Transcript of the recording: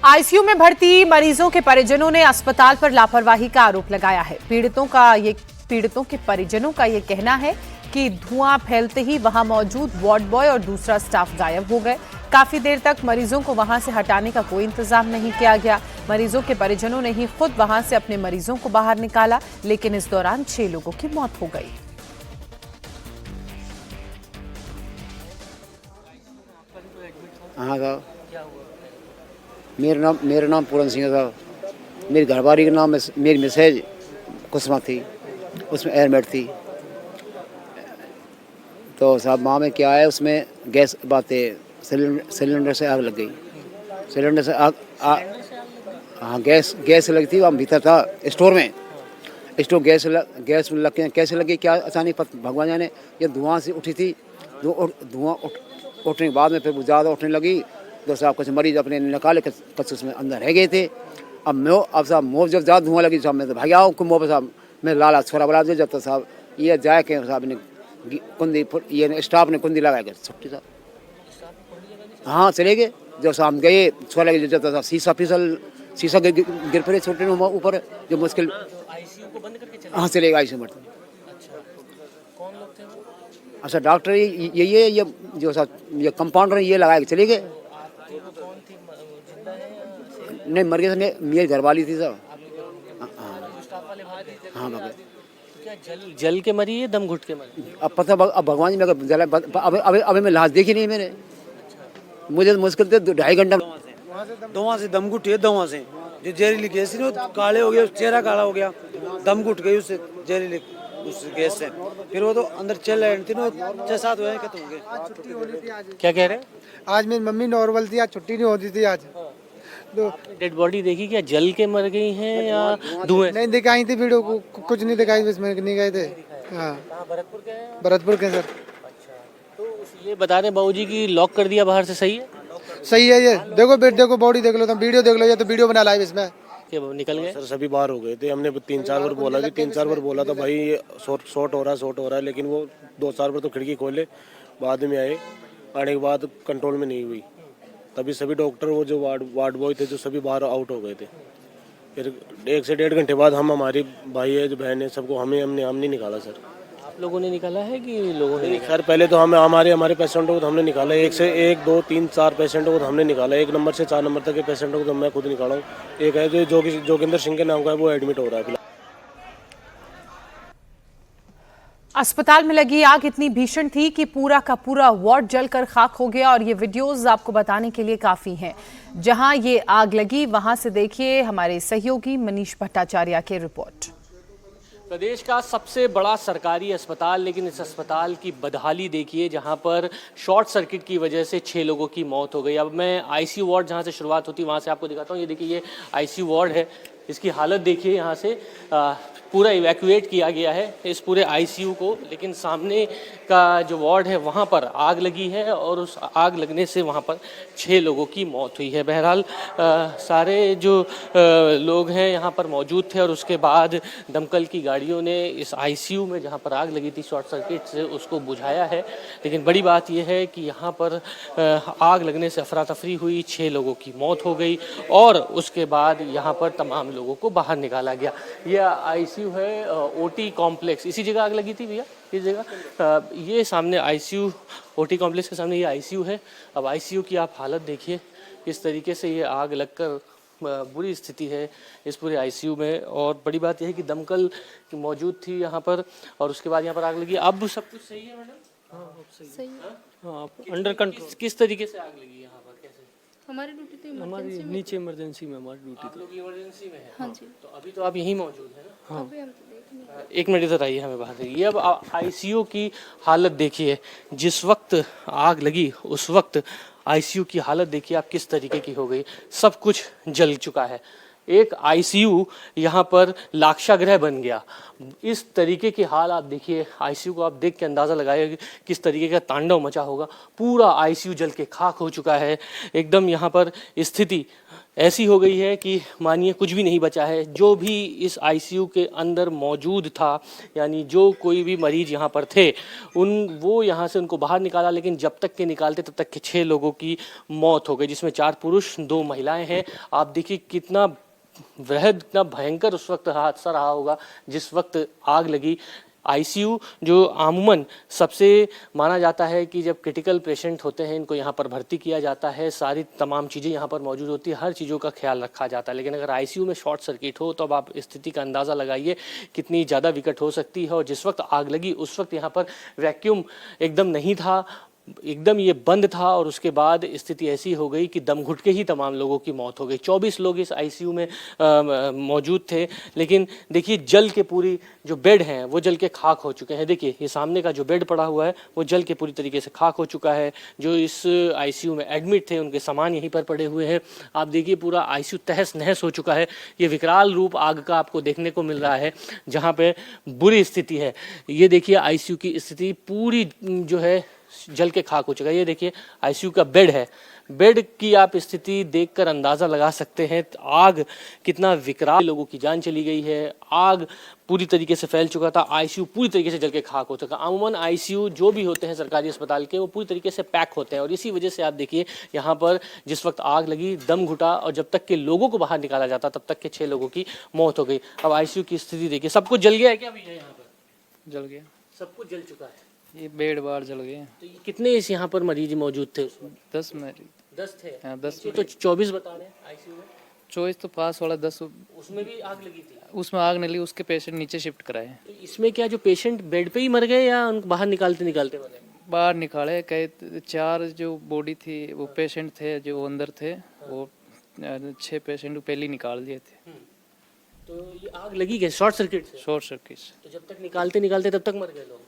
ICU में भर्ती मरीजों के परिजनों ने अस्पताल पर लापरवाही का आरोप लगाया है। पीड़ितों के परिजनों का ये कहना है कि धुआं फैलते ही वहां मौजूद वार्ड बॉय और दूसरा स्टाफ गायब हो गए। काफी देर तक मरीजों को वहां से हटाने का कोई इंतजाम नहीं किया गया। मरीजों के परिजनों ने ही खुद वहां से अपने मरीजों को बाहर निकाला, लेकिन इस दौरान 6 लोगों की मौत हो गई। हाँ साहब, मेरा नाम पूरन सिंह साहब। मेरी घरवाली का नाम मेरी मिसेज कुसमा थी, उसमें एयरमेट थी। तो साहब माँ में क्या है, उसमें गैस बातें सिलेंडर से आग लग गई। सिलेंडर से आग हाँ, गैस लगी थी। वहाँ भीतर था स्टोर में। स्टोर गैस लग के कैसे लगी क्या अचानक भगवान जाने। ये धुआं से उठी थी। धुआं उठने के बाद में फिर ज़्यादा उठने लगी। तो साहब कुछ मरीज अपने निकाले, कुछ उसमें अंदर रह गए थे। अब साहब मुँह जब ज़्यादा धुआं लगी साहब, मैं तो भाग आओ मुँह पर साहब। मैं लाला छोरा बड़ा दे जब तक साहब ये जाए के साहब ने कुंदी, ये स्टाफ ने कुंदी लगा के छुट्टी साहब। हाँ चले गए। जब साहब हम गए छोरा लगे जब तक शीशा गिर पड़े छोटे ऊपर। जो मुश्किल हाँ चले गए आईसीयू में। अच्छा डॉक्टर ये जो साहब ये कंपाउंडर ये लगा के चले गए। नहीं मर गए, मेरी घरवाली थी साहब। हाँ मर गए। जल के मरी है, दम घुट के मरी? अब पता अब भगवान जी मैं जला अब मैं लाश देखी नहीं मैंने। मुझे मुश्किल थे 2.5 घंटा। धुआं से दम घुटी है। धुआं से जो जहरीली गैस थी ना, काले हो गया, चेहरा काला हो गया, दम घुट गई उससे जहरीली उस गैस से। फिर वो तो अंदर चल रहे थे ना, 6-7 हुए खत्म हो गए। क्या कह रहे हैं? आज मेरी मम्मी नॉर्मल थी, आज छुट्टी नहीं होती थी। आज तो डेड बॉडी देखी क्या? जल के मर गई हैं या धुएं? नहीं दिखाई थी वीडियो को, कुछ नहीं दिखाई, बस मैं नहीं गए थे। हाँ भरतपुर के हैं? भरतपुर के सर। तो ये बता रहे बाबूजी की लॉक कर दिया बाहर से, सही है? सही है। ये देखो बेट, देखो बॉडी देख लो, तुम वीडियो देख लो, ये तो वीडियो बना लाइव इसमें। क्या निकल गए? सर सभी बाहर हो गए थे। हमने 3-4 बार बोला कि 3-4 बार बोला था भाई ये शॉर्ट हो रहा है, लेकिन वो 2-4 बार तो खिड़की खोले, बाद में आने के बाद कंट्रोल में नहीं हुई। तभी सभी डॉक्टर वो जो वार्ड बॉय थे जो सभी बाहर आउट हो गए थे। फिर 1 से 1.5 घंटे बाद हम हमारी भाई है जो बहन है सबको हमने नहीं निकाला सर। आप लोगों ने निकाला है कि लोगों ने? सर पहले तो हमारे पेशेंटों को तो हमने निकाला। 1 2 3 4 पेशेंटों को तो हमने निकाला। 1 नंबर से 4 नंबर तक के पेशेंटों को तो मैं खुद निकाला हूँ। एक है जो जोगिंदर सिंह के नाम का है, वो एडमिट हो रहा है। अस्पताल में लगी आग इतनी भीषण थी कि पूरा का पूरा वार्ड जलकर खाक हो गया। और ये वीडियोस आपको बताने के लिए काफी हैं। जहां ये आग लगी वहां से देखिए हमारे सहयोगी मनीष भट्टाचार्य की रिपोर्ट। प्रदेश का सबसे बड़ा सरकारी अस्पताल, लेकिन इस अस्पताल की बदहाली देखिए, जहां पर शॉर्ट सर्किट की वजह से 6 लोगों की मौत हो गई। अब मैं आईसीयू वार्ड जहां से शुरुआत होती है वहां से आपको दिखाता हूं। ये देखिए, ये आईसीयू वार्ड है। इसकी हालत देखिए, यहाँ से पूरा इवैक्यूएट किया गया है इस पूरे आईसीयू को, लेकिन सामने का जो वार्ड है वहाँ पर आग लगी है और उस आग लगने से वहाँ पर 6 लोगों की मौत हुई है। बहरहाल सारे जो लोग हैं यहाँ पर मौजूद थे और उसके बाद दमकल की गाड़ियों ने इस आईसीयू में जहाँ पर आग लगी थी शॉर्ट सर्किट से उसको बुझाया है। लेकिन बड़ी बात यह है कि यहाँ पर आग लगने से अफरा तफरी हुई, 6 लोगों की मौत हो गई और उसके बाद यहाँ पर तमाम लोगों को बाहर निकाला गया। यह आईसीयू है ओटी कॉम्प्लेक्स, इसी जगह आग लगी थी भैया, इस जगह। ये सामने आईसीयू, ओटी कॉम्प्लेक्स के सामने ये आईसीयू है। अब आईसीयू की आप हालत देखिए, किस तरीके से ये आग लगकर बुरी स्थिति है इस पूरे आईसीयू में। और बड़ी बात यह है कि दमकल मौजूद थी यहाँ पर और उसके बाद यहाँ पर आग लगी। अब सब कुछ सही है मैडम? हाँ सही है। हाँ अंडर कंट्रोल। किस तरीके से आग लगी यहाँ पर, कैसे? हमारी ड्यूटी तो हमारी नीचे इमरजेंसी में, हमारी ड्यूटी तो इमरजेंसी में है। हाँ जी। तो अभी तो आप यहीं मौजूद हैं ना? हाँ। अभी हम तो देख नहीं रहे। 1 मिनट इधर आइए, हमें बाहर देखिए। अब आईसीयू की हालत देखिए, जिस वक्त आग लगी उस वक्त आईसीयू की हालत देखिए आप किस तरीके की हो गई। सब कुछ जल चुका है। एक आईसीयू यहाँ पर लाक्षागृह बन गया। इस तरीके की हाल आप देखिए, आईसीयू को आप देख के अंदाज़ा लगाइए किस तरीके का तांडव मचा होगा। पूरा आईसीयू जल के खाक हो चुका है। एकदम यहाँ पर स्थिति ऐसी हो गई है कि मानिए कुछ भी नहीं बचा है। जो भी इस आईसीयू के अंदर मौजूद था, यानी जो कोई भी मरीज यहाँ पर थे, वो यहाँ से उनको बाहर निकाला, लेकिन जब तक के निकालते तब तक के 6 लोगों की मौत हो गई, जिसमें 4 पुरुष 2 महिलाएं हैं। आप देखिए कितना वृहद, कितना भयंकर उस वक्त हादसा रहा होगा जिस वक्त आग लगी। आईसीयू जो आमूमन सबसे माना जाता है कि जब क्रिटिकल पेशेंट होते हैं इनको यहाँ पर भर्ती किया जाता है, सारी तमाम चीज़ें यहाँ पर मौजूद होती है, हर चीज़ों का ख्याल रखा जाता है। लेकिन अगर आईसीयू में शॉर्ट सर्किट हो तो अब आप स्थिति का अंदाज़ा लगाइए कितनी ज़्यादा विकट हो सकती है। और जिस वक्त आग लगी उस वक्त यहाँ पर वैक्यूम एकदम नहीं था, एकदम ये बंद था, और उसके बाद स्थिति ऐसी हो गई कि दम घुट के ही तमाम लोगों की मौत हो गई। 24 लोग इस आईसीयू में मौजूद थे, लेकिन देखिए जल के पूरी जो बेड हैं वो जल के खाक हो चुके हैं। देखिए ये सामने का जो बेड पड़ा हुआ है वो जल के पूरी तरीके से खाक हो चुका है। जो इस आईसीयू में एडमिट थे उनके सामान यहीं पर पड़े हुए हैं। आप देखिए पूरा आईसीयू तहस नहस हो चुका है। ये विकराल रूप आग का आपको देखने को मिल रहा है जहाँ पे बुरी स्थिति है। ये देखिए आईसीयू की स्थिति पूरी जो है जल के खाक हो चुका है। ये देखिए आईसीयू का बेड है, बेड की आप स्थिति देखकर अंदाजा लगा सकते हैं आग कितना विकराल, लोगों की जान चली गई है। आग पूरी तरीके से फैल चुका था, आईसीयू पूरी तरीके से जल के खाक हो चुका। अमूमन आईसीयू जो भी होते हैं सरकारी अस्पताल के वो पूरी तरीके से पैक होते हैं, और इसी वजह से आप देखिए यहाँ पर जिस वक्त आग लगी दम घुटा, और जब तक के लोगों को बाहर निकाला जाता तब तक के 6 लोगों की मौत हो गई। अब आईसीयू की स्थिति देखिए, सब कुछ जल गया है क्या भैया? यहाँ पर जल गया, सब कुछ जल चुका है। ये बेड बार जल गए। तो ये कितने इस यहाँ पर मरीज मौजूद थे उसमें? 10 मरीज। 10 थे। हाँ, 10 तो 24 बता रहे हैं आईसीयू में। 24 तो पास वाला 10, उसमें भी आग लगी थी। उसमें आग नहीं लगी, उसके पेशेंट नीचे शिफ्ट कराए। तो इसमें क्या जो पेशेंट बेड पे ही मर गए या उनको बाहर निकालते निकालते मरे? बाहर निकाले कई 4 जो बॉडी थी वो पेशेंट थे जो अंदर थे, वो 6 पेशेंट पहले ही निकाल दिए थे। तो ये आग लगी क्या शॉर्ट सर्किट से? शॉर्ट सर्किट से। तो जब तक निकालते निकालते तब तक मर गए लोग?